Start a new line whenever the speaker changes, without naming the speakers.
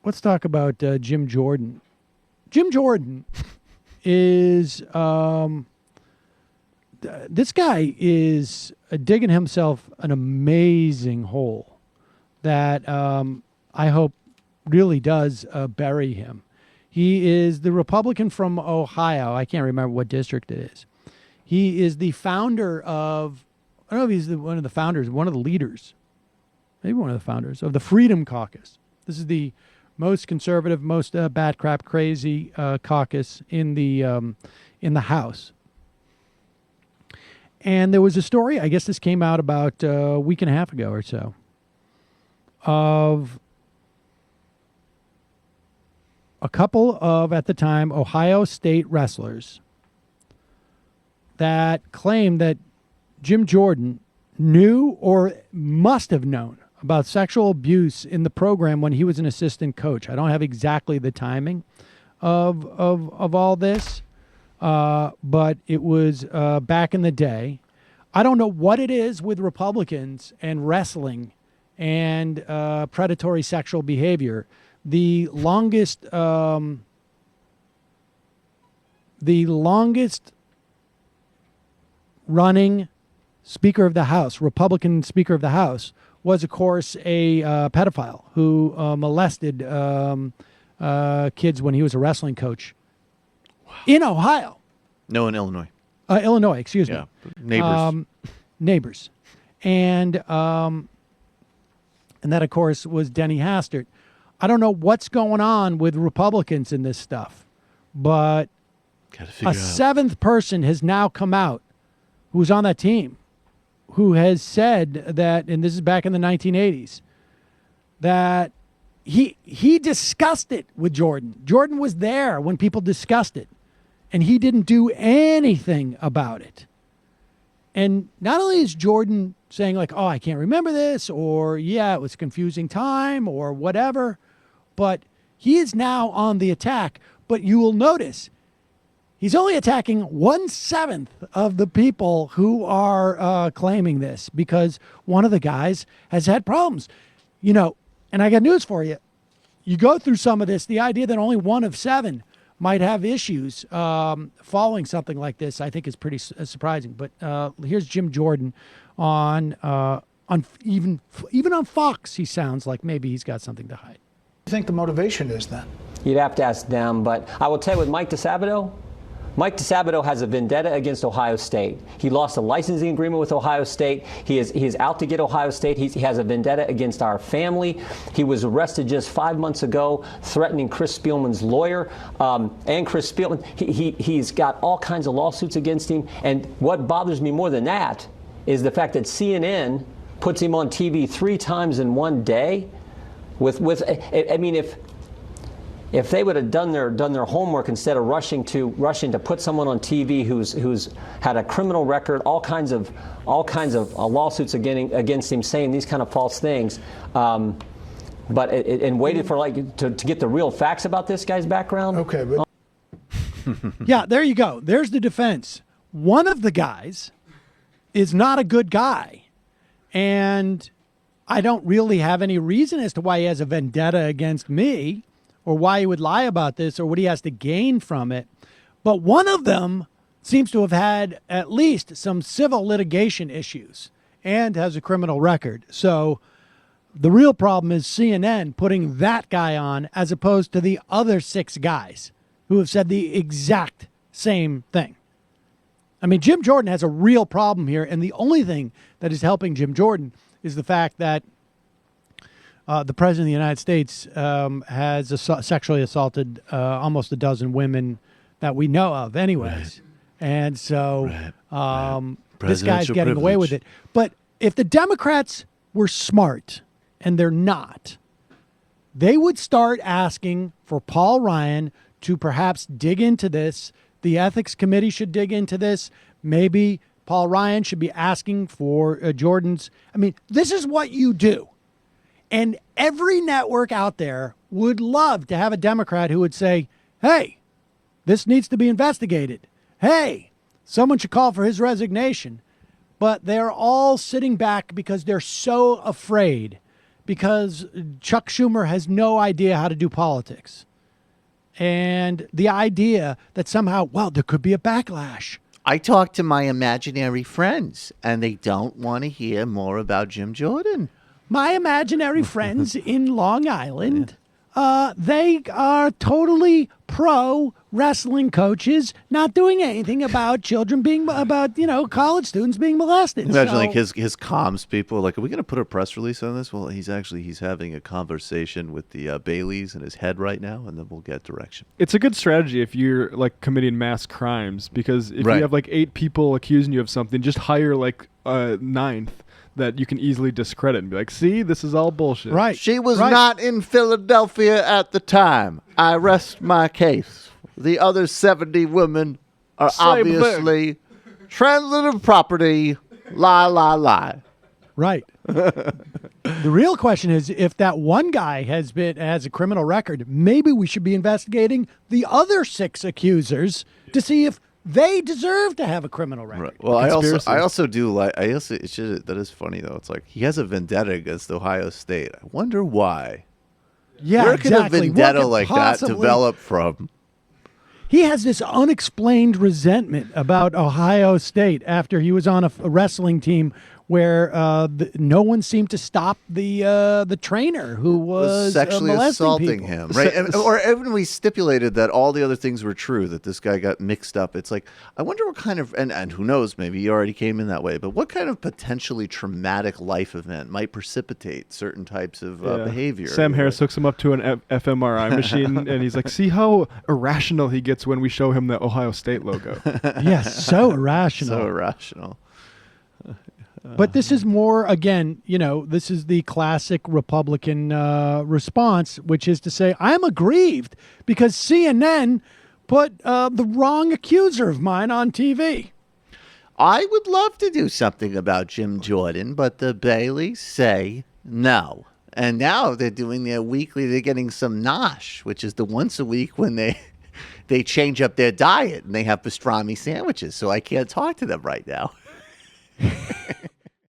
let's talk about Jim Jordan. Jim Jordan is this guy is digging himself an amazing hole that I hope really does bury him. He is the Republican from Ohio. I can't remember what district it is. He is the founder of, I don't know if he's one of the founders, one of the leaders, maybe one of the founders of the Freedom Caucus. This is the most conservative, most bat crap crazy caucus in the House. And there was a story, I guess this came out about a week and a half ago or so, of a couple of, at the time, Ohio State wrestlers that claimed that Jim Jordan knew or must have known about sexual abuse in the program when he was an assistant coach. I don't have exactly the timing of all this, but it was back in the day. I don't know what it is with Republicans and wrestling and predatory sexual behavior. The longest running Speaker of the House, Republican Speaker of the House, was, of course, a pedophile who molested kids when he was a wrestling coach in Ohio.
No, in Illinois.
Illinois, excuse me.
Yeah, neighbors.
Neighbors. And that, of course, was Denny Hastert. I don't know what's going on with Republicans in this stuff, but a seventh person has now come out who's on that team, who has said that, and this is back in the 1980s, that he discussed it with Jordan. Jordan was there when people discussed it, and he didn't do anything about it. And not only is Jordan saying like, oh, I can't remember this, or yeah, it was a confusing time, or whatever, but he is now on the attack. But you will notice he's only attacking 1/7 of the people who are claiming this, because one of the guys has had problems. You know, and I got news for you. You go through some of this, the idea that only 1 of 7 might have issues following something like this, I think is pretty surprising. But here's Jim Jordan on even on Fox. He sounds like maybe he's got something to hide.
What do you think the motivation is then?
You'd have to ask them, but I will tell you with Mike DeSabato has a vendetta against Ohio State. He lost a licensing agreement with Ohio State. He is out to get Ohio State. He has a vendetta against our family. He was arrested just 5 months ago, threatening Chris Spielman's lawyer. And Chris Spielman, he's got all kinds of lawsuits against him. And what bothers me more than that is the fact that CNN puts him on TV 3 times in one day. I mean, if they would have done their homework instead of rushing to put someone on TV who's had a criminal record, all kinds of lawsuits against him, saying these kind of false things, and waited for to get the real facts about this guy's background.
Okay, but
yeah, there you go. There's the defense. One of the guys is not a good guy, and I don't really have any reason as to why he has a vendetta against me, or why he would lie about this, or what he has to gain from it. But one of them seems to have had at least some civil litigation issues and has a criminal record. So the real problem is CNN putting that guy on as opposed to the other 6 guys who have said the exact same thing. I mean, Jim Jordan has a real problem here, and the only thing that is helping Jim Jordan is the fact that the President of the United States has sexually assaulted almost a dozen women that we know of anyways. Right. And so this guy's getting away with it. But if the Democrats were smart, and they're not, they would start asking for Paul Ryan to perhaps dig into this. The Ethics Committee should dig into this. Maybe Paul Ryan should be asking for Jordan's. I mean, this is what you do. And every network out there would love to have a Democrat who would say, hey, this needs to be investigated. Hey, someone should call for his resignation. But they're all sitting back because they're so afraid because Chuck Schumer has no idea how to do politics. And the idea that somehow, well, there could be a backlash.
I talk to my imaginary friends, and they don't want to hear more about Jim Jordan.
My imaginary friends in Long Island, they are totally pro wrestling coaches not doing anything about children being, college students being molested.
Imagine
So-
like his comms people are like, are we going to put a press release on this? Well, he's having a conversation with the Baileys in his head right now, and then we'll get direction.
It's a good strategy if you're like committing mass crimes, because if
Right.
you have like 8 people accusing you of something, just hire like a 9th that you can easily discredit and be like, see, this is all bullshit.
Right.
She was
right.
not in Philadelphia at the time. I rest my case. The other 70 women are
Same thing.
obviously transitive property. Lie, lie, lie.
Right. The real question is, if that one guy has a criminal record, maybe we should be investigating the other 6 accusers to see if they deserve to have a criminal record.
Right. Well,
Conspiracy.
I also do like. That is funny though. It's like he has a vendetta against Ohio State. I wonder why.
Yeah,
Where could
exactly.
a
What
vendetta
could
like that
possibly-
develop from?
He has this unexplained resentment about Ohio State after he was on a wrestling team where no one seemed to stop the trainer who was
sexually
molesting
assaulting
people.
him, right? Or even we stipulated that all the other things were true, that this guy got mixed up. It's like, I wonder what kind of, and who knows, maybe he already came in that way, but what kind of potentially traumatic life event might precipitate certain types of
Yeah.
behavior?
Sam Harris hooks him up to an fMRI machine, and he's like, see how irrational he gets when we show him the Ohio State logo.
Yes, so irrational.
So irrational.
But this is more, again, this is the classic Republican response, which is to say, I'm aggrieved because CNN put the wrong accuser of mine on TV.
I would love to do something about Jim Jordan, but the Baileys say no. And now they're doing their weekly, they're getting some nosh, which is the once a week when they change up their diet and they have pastrami sandwiches. So I can't talk to them right now.